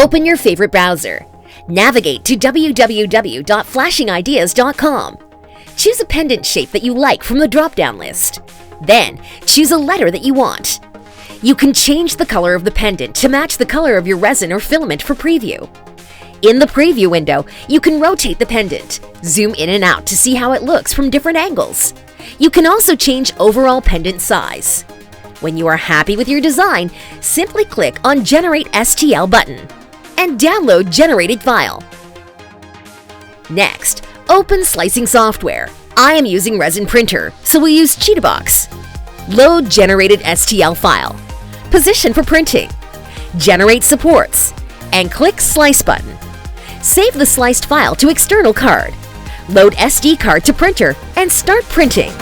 Open your favorite browser. Navigate to www.flashingideas.com. Choose a pendant shape that you like from the drop-down list. Then, choose a letter that you want. You can change the color of the pendant to match the color of your resin or filament for preview. In the preview window, you can rotate the pendant, zoom in and out to see how it looks from different angles. You can also change overall pendant size. When you are happy with your design, simply click on Generate STL button and download generated file. Next, open slicing software. I am using resin printer, so we'll use Cheetahbox. Load generated STL file. Position for printing. Generate supports. And click Slice button. Save the sliced file to external card. Load SD card to printer and start printing.